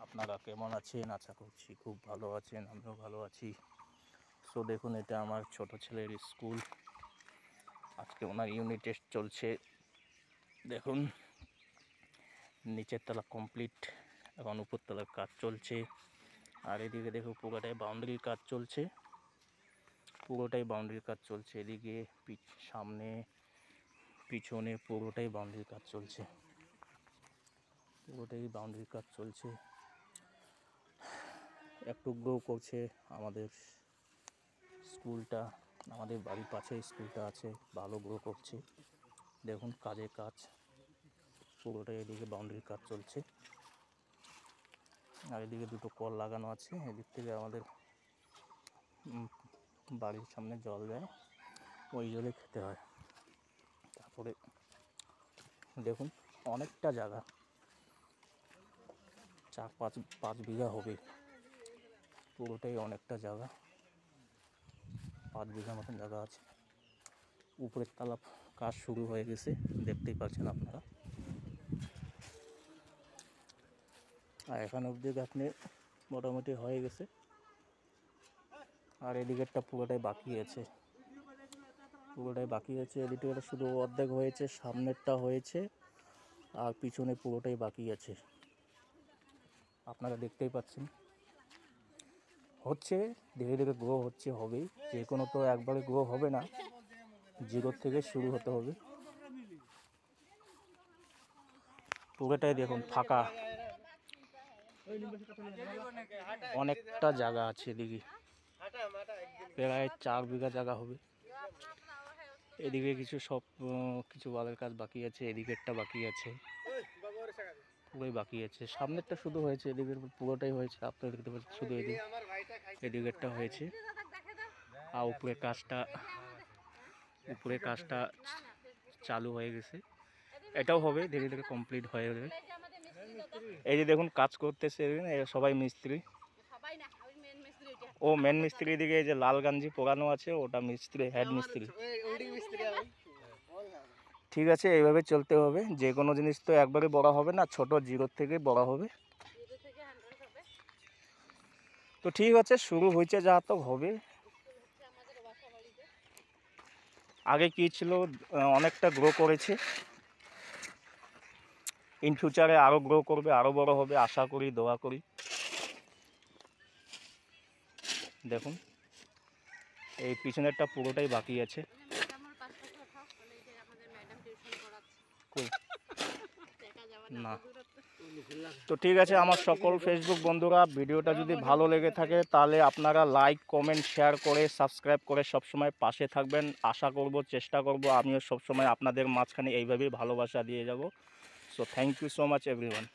আপনারা কেমন আছেন? আশা করছি খুব ভালো আছেন, আমিও ভালো আছি। সো দেখুন, এটা আমার ছোট ছেলের স্কুল। আজকে ওনার ইউনিট টেস্ট চলছে। দেখুন, নিচের তলা কমপ্লিট, এখন উপরতলার কাজ চলছে। আর এদিকে দেখুন পুরোটাই বাউন্ডারির কাজ চলছে, এদিকে সামনে পিছনে পুরোটাই বাউন্ডারির কাজ চলছে, একটু গ্রো করছে আমাদের স্কুলটা। আমাদের বাড়ির পাশে স্কুলটা আছে, ভালো গ্রো করছে। দেখুন কাজের কাজ পুরোটাই, এদিকে বাউন্ডারির কাজ চলছে। আর এদিকে দুটো কল লাগানো আছে, এদিক থেকে আমাদের বাড়ির সামনে জল দেয়, ওই জলে খেতে হয়। তারপরে দেখুন অনেকটা জায়গা, 4-5 বিঘা হবে, পুরোটাই অনেকটা জায়গা, 5 বিঘা মতন জায়গা আছে। উপরের তলা কাজ শুরু হয়ে গেছে, দেখতেই পাচ্ছেন আপনারা। আর এখানে অবধি আপনি মোটামুটি হয়ে গেছে। আর এদিকেরটা পুরোটাই বাকি আছে, এদিকে শুধু অর্ধেক হয়েছে, সামনেরটা হয়েছে, আর পিছনে পুরোটাই বাকি আছে। আপনারা দেখতেই পাচ্ছেন হচ্ছে, ধীরে ধীরে গ্রো হচ্ছে, হবেই। যে কোনো তো একবারে গ্রো হবে না, জিরোর থেকে শুরু হতে হবে। পুরোটাই দেখুন ফাঁকা, অনেকটা জায়গা আছে এদিকে, প্রায় 4 বিঘা জায়গা হবে। এদিকে কিছু বালের কাজ বাকি আছে, এদিকেরটা বাকি আছে, পুরোই বাকি আছে। সামনেরটা শুধু হয়েছে, এদিকের পুরোটাই হয়েছে। আপনারা দেখতে পাচ্ছেন শুধু এদিকেরটা হয়েছে। আর উপরে কাজটা চালু হয়ে গেছে, এটাও হবে, ধীরে ধীরে কমপ্লিট হয়ে যাবে। এই যে দেখুন কাজ করতেছে সবাই মিস্ত্রি, ও মেন মিস্ত্রি। দিকে এই যে লাল গাঞ্জি পোড়ানো আছে, ওটা মিস্ত্রি, হেড মিস্ত্রি। ঠিক আছে, এইভাবে চলতে হবে। যে কোনো জিনিস তো একবারে বড় হবে না, ছোট জিরোর থেকে বড় হবে। তো ঠিক আছে, শুরু হয়েছে, যা তো হবে। আগে কি ছিল, অনেকটা গ্রো করেছে, ইন ফিউচারে আরও গ্রো করবে, আরও বড় হবে আশা করি, দোয়া করি। দেখুন এই পিছনেরটা পুরোটাই বাকি আছে। না, তো ঠিক আছে আমার সকল ফেসবুক বন্ধুরা, ভিডিওটা যদি ভালো লেগে থাকে তাহলে আপনারা লাইক, কমেন্ট, শেয়ার করে সাবস্ক্রাইব করে সবসময় পাশে থাকবেন। আশা করব, চেষ্টা করব আমিও সবসময় আপনাদের মাঝখানে এইভাবেই ভালোবাসা দিয়ে যাব। So thank you so much everyone.